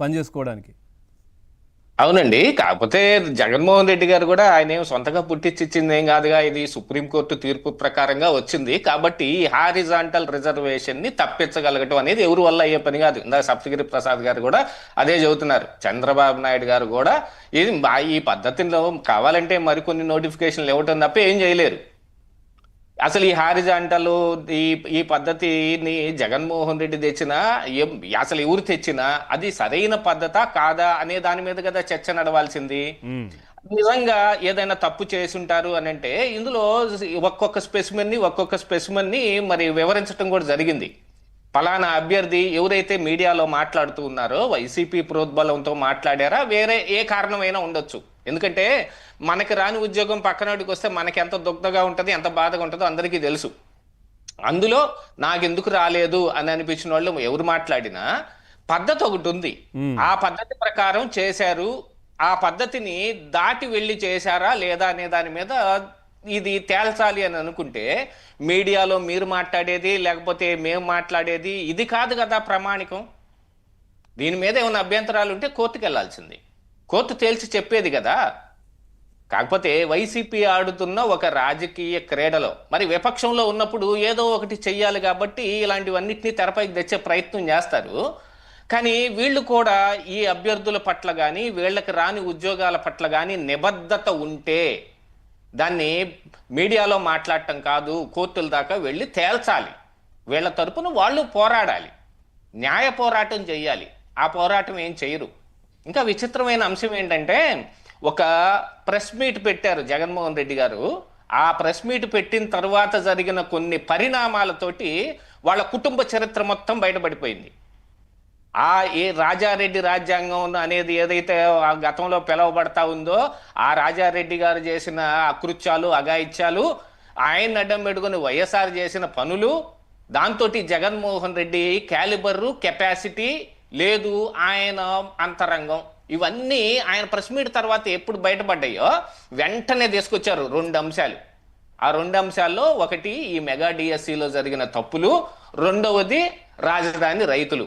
పనిచేసుకోవడానికి. అవునండి. కాకపోతే జగన్మోహన్ రెడ్డి గారు కూడా ఆయన ఏం సొంతగా పుట్టించిచ్చింది ఏం కాదుగా. ఇది సుప్రీంకోర్టు తీర్పు ప్రకారంగా వచ్చింది కాబట్టి ఈ హారిజాంటల్ రిజర్వేషన్ ని తప్పించగలగటం అనేది ఎవరి వల్ల అయ్యే పని కాదు. ఇందాక సప్తగిరి ప్రసాద్ గారు కూడా అదే చెబుతున్నారు. చంద్రబాబు నాయుడు గారు కూడా ఇది ఈ పద్ధతిలో కావాలంటే మరికొన్ని నోటిఫికేషన్లు ఇవ్వటం తప్ప ఏం చేయలేరు. అసలు ఈ హారిజాంటల్ ఈ ఈ పద్ధతిని జగన్మోహన్ రెడ్డి తెచ్చినా అసలు ఎవరు తెచ్చినా అది సరైన పద్ధతా కాదా అనే దాని మీద కదా చర్చ నడవాల్సింది. నిజంగా ఏదైనా తప్పు చేసుంటారు అని అంటే ఇందులో ఒక్కొక్క స్పెసిమెన్ ని మరి వివరించడం కూడా జరిగింది. ఫలానా అభ్యర్థి ఎవరైతే మీడియాలో మాట్లాడుతూ ఉన్నారో వైసీపీ ప్రోద్బలంతో మాట్లాడారా, వేరే ఏ కారణమైనా ఉండొచ్చు. ఎందుకంటే మనకి రాని ఉద్యోగం పక్కనోడికి వస్తే మనకి ఎంత దుగ్ధగా ఉంటుంది, ఎంత బాధగా ఉంటుందో అందరికీ తెలుసు. అందులో నాకెందుకు రాలేదు అని అనిపించిన వాళ్ళు ఎవరు మాట్లాడినా పద్ధతి ఒకటి ఉంది. ఆ పద్ధతి ప్రకారం చేశారు, ఆ పద్ధతిని దాటి వెళ్ళి చేశారా లేదా అనే దాని మీద ఇది తేల్చాలి అని అనుకుంటే మీడియాలో మీరు మాట్లాడేది లేకపోతే మేము మాట్లాడేది ఇది కాదు కదా ప్రమాణికం. దీని మీద ఏమైనా అభ్యంతరాలు ఉంటే కోర్టుకు వెళ్లాల్సింది, కోర్టు తేల్చి చెప్పేది కదా. కాకపోతే వైసీపీ ఆడుతున్న ఒక రాజకీయ క్రీడలో మరి విపక్షంలో ఉన్నప్పుడు ఏదో ఒకటి చెయ్యాలి కాబట్టి ఇలాంటివన్నిటినీ తెరపైకి తెచ్చే ప్రయత్నం చేస్తారు. కానీ వీళ్ళు కూడా ఈ అభ్యర్థుల పట్ల కానీ వీళ్ళకి రాని ఉద్యోగాల పట్ల కానీ నిబద్ధత ఉంటే దాన్ని మీడియాలో మాట్లాడటం కాదు, కోర్టుల దాకా వెళ్ళి తేల్చాలి. వీళ్ళ తరపున వాళ్ళు పోరాడాలి, న్యాయ పోరాటం చెయ్యాలి. ఆ పోరాటం ఏం చేయరు. ఇంకా విచిత్రమైన అంశం ఏంటంటే ఒక ప్రెస్ మీట్ పెట్టారు జగన్మోహన్ రెడ్డి గారు. ఆ ప్రెస్ మీట్ పెట్టిన తర్వాత జరిగిన కొన్ని పరిణామాలతోటి వాళ్ళ కుటుంబ చరిత్ర మొత్తం బయటపడిపోయింది. ఏ రాజారెడ్డి రాజ్యాంగం అనేది ఏదైతే గతంలో పిలువబడతా ఉందో ఆ రాజారెడ్డి గారు చేసిన అకృత్యాలు అఘాయిత్యాలు, ఆయన అడ్డం పెట్టుకుని వైఎస్ఆర్ చేసిన పనులు, దాంతో జగన్మోహన్ రెడ్డి క్యాలిబరు కెపాసిటీ లేదు, ఆయన అంతరంగం, ఇవన్నీ ఆయన ప్రెస్ మీట్ తర్వాత ఎప్పుడు బయటపడ్డాయో వెంటనే తీసుకొచ్చారు 2 అంశాలు. ఆ 2 అంశాల్లో ఒకటి ఈ మెగా డిఎస్సిలో జరిగిన తప్పులు, రెండవది రాజధాని రైతులు.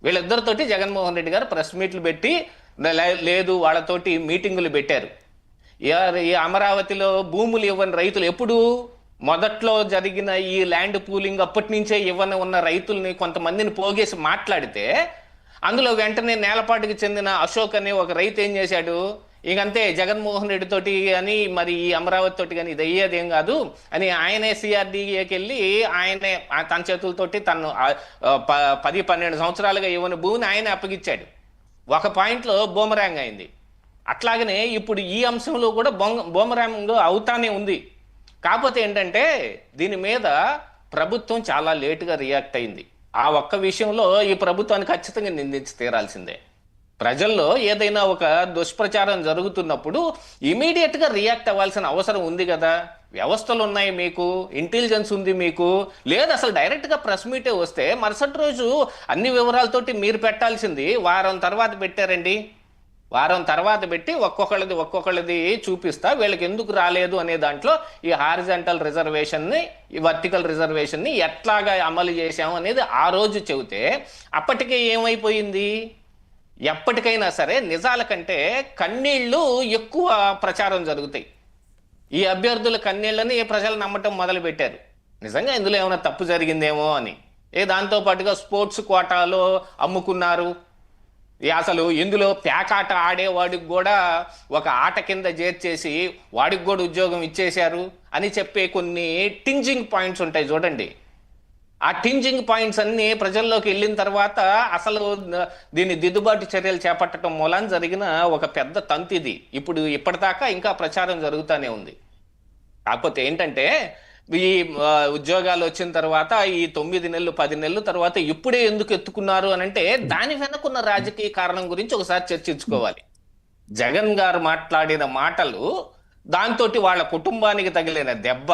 వీళ్ళిద్దరితోటి జగన్మోహన్ రెడ్డి గారు ప్రెస్ మీట్లు పెట్టి లేదు వాళ్ళతోటి మీటింగులు పెట్టారు. ఈ అమరావతిలో భూములు ఇవ్వని రైతులు ఎప్పుడు మొదట్లో జరిగిన ఈ ల్యాండ్ పూలింగ్ అప్పటి నుంచే ఇవ్వని ఉన్న రైతుల్ని కొంతమందిని పోగేసి మాట్లాడితే అందులో వెంటనే నేలపాటుకి చెందిన అశోక్ అనే ఒక రైతు ఏం చేశాడు, ఇంకంతే జగన్మోహన్ రెడ్డి తోటి కానీ మరి ఈ అమరావతి తోటి కానీ ఇది అయ్యేదేం కాదు అని ఆయనే సిఆర్డీఏకి వెళ్ళి ఆయనే తన చేతులతోటి తను 10-12 సంవత్సరాలుగా ఇవ్వని భూమిని ఆయనే అప్పగిచ్చాడు. ఒక పాయింట్లో బూమరాంగ్ అయింది. అట్లాగనే ఇప్పుడు ఈ అంశంలో కూడా బూమరాంగ్ అవుతానే ఉంది. కాకపోతే ఏంటంటే దీని మీద ప్రభుత్వం చాలా లేటుగా రియాక్ట్ అయింది. ఆ ఒక్క విషయంలో ఈ ప్రభుత్వాన్ని ఖచ్చితంగా నిందించి తీరాల్సిందే. ప్రజల్లో ఏదైనా ఒక దుష్ప్రచారం జరుగుతున్నప్పుడు ఇమీడియట్ గా రియాక్ట్ అవ్వాల్సిన అవసరం ఉంది కదా. వ్యవస్థలు ఉన్నాయి, మీకు ఇంటెలిజెన్స్ ఉంది, మీకు లేదు. అసలు డైరెక్ట్ గా ప్రెస్ మీటే వస్తే మరుసటి రోజు అన్ని వివరాలతోటి మీరు పెట్టాల్సింది వారం తర్వాత పెట్టారండి. వారం తర్వాత పెట్టి ఒక్కొక్కళ్ళది చూపిస్తా వీళ్ళకి ఎందుకు రాలేదు అనే దాంట్లో ఈ హారిజాంటల్ రిజర్వేషన్ని, ఈ వర్టికల్ రిజర్వేషన్ని ఎట్లాగా అమలు చేశాము అనేది ఆ రోజు చెబితే అప్పటికే ఏమైపోయింది. ఎప్పటికైనా సరే నిజాల కంటే కన్నీళ్లు ఎక్కువ ప్రచారం జరుగుతాయి. ఈ అభ్యర్థుల కన్నీళ్ళని ప్రజలు నమ్మటం మొదలు పెట్టారు. నిజంగా ఇందులో ఏమైనా తప్పు జరిగిందేమో అని. దాంతో పాటుగా స్పోర్ట్స్ కోటాలో అమ్ముకున్నారు. అసలు ఇందులో పేకాట ఆడేవాడికి కూడా ఒక ఆట కింద చేర్చేసి వాడికి కూడా ఉద్యోగం ఇచ్చేశారు అని చెప్పే కొన్ని టింజింగ్ పాయింట్స్ ఉంటాయి చూడండి. ఆ టింజింగ్ పాయింట్స్ అన్ని ప్రజల్లోకి వెళ్ళిన తర్వాత అసలు దీన్ని దిద్దుబాటు చర్యలు చేపట్టడం మూలాన జరిగిన ఒక పెద్ద తంతిది ఇప్పటిదాకా ఇంకా ప్రచారం జరుగుతూనే ఉంది. కాకపోతే ఏంటంటే ఈ ఉద్యోగాలు వచ్చిన తర్వాత ఈ 9 నెలలు 10 నెలల తర్వాత ఇప్పుడే ఎందుకు ఎత్తుకున్నారు అని అంటే దాని వెనకున్న రాజకీయ కారణం గురించి ఒకసారి చర్చించుకోవాలి. జగన్ గారు మాట్లాడిన మాటలు, దాంతో వాళ్ళ కుటుంబానికి తగిలిన దెబ్బ,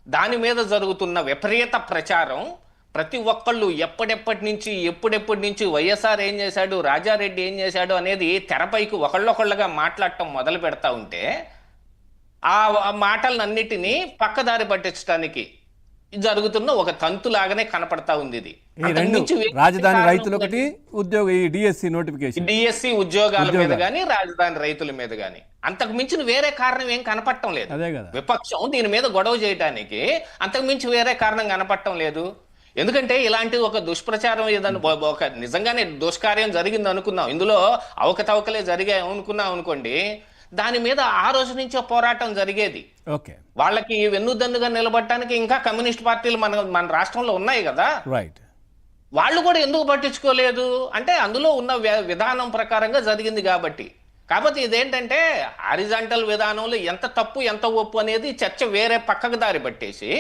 దాని మీద జరుగుతున్న విపరీత ప్రచారం, ప్రతి ఒక్కళ్ళు ఎప్పటి నుంచి వైఎస్ఆర్ ఏం చేశాడు, రాజారెడ్డి ఏం చేశాడు అనేది తెరపైకి ఒకళ్ళొకళ్ళగా మాట్లాడటం మొదలు పెడతా ఉంటే ఆ మాటలన్నిటినీ పక్కదారి పట్టించడానికి జరుగుతున్న ఒక తంతు లాగానే కనపడతా ఉంది ఇది. ఈ రెండు రాజధాని రైతులు ఒకటి, ఉద్యోగ ఈ డిఎస్సి నోటిఫికేషన్, డిఎస్సి ఉద్యోగాల మీద గానీ రాజధాని రైతుల మీద గానీ అంతకు మించిన వేరే కారణం ఏం కనపడటం లేదు. అదే కదా విపక్షం దీని మీద గొడవ చేయడానికి అంతకు మించి వేరే కారణం కనపడటం లేదు. ఎందుకంటే ఇలాంటి ఒక దుష్ప్రచారం ఏదన్నా ఒక నిజంగానే దుష్కార్యం జరిగింది అనుకుందాం, ఇందులో అవకతవకలే జరిగాయి అనుకున్నాం అనుకోండి, దాని మీద ఆ రోజు నుంచే పోరాటం జరిగేది. ఓకే, వాళ్ళకి వెన్నుదన్నుగా నిలబడటానికి ఇంకా కమ్యూనిస్ట్ పార్టీలు మన రాష్ట్రంలో ఉన్నాయి కదా. రైట్. వాళ్ళు కూడా ఎందుకు పట్టించుకోలేదు అంటే అందులో ఉన్న విధానం ప్రకారంగా జరిగింది కాబట్టి. కాబట్టి ఇదేంటంటే హారిజాంటల్ విధానంలో ఎంత తప్పు ఎంత ఒప్పు అనేది చర్చ వేరే పక్కకు దారి పట్టేసి,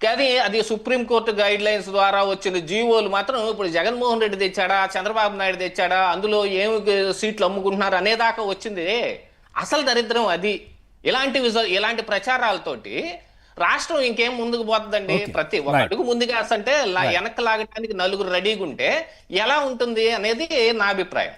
కానీ అది సుప్రీంకోర్టు గైడ్ లైన్స్ ద్వారా వచ్చిన జీవోలు మాత్రం ఇప్పుడు జగన్మోహన్ రెడ్డి తెచ్చాడా, చంద్రబాబు నాయుడు తెచ్చాడా, అందులో ఏమి సీట్లు అమ్ముకుంటున్నారు అనేదాకా వచ్చింది. అసలు దరిద్రం అది. ఇలాంటి ప్రచారాలతోటి రాష్ట్రం ఇంకేం ముందుకు పోతుందండి. ప్రతి ఒక అడుగు ముందుగా అంటే వెనక్కి లాగడానికి నలుగురు రెడీగా ఉంటే ఎలా ఉంటుంది అనేది నా అభిప్రాయం.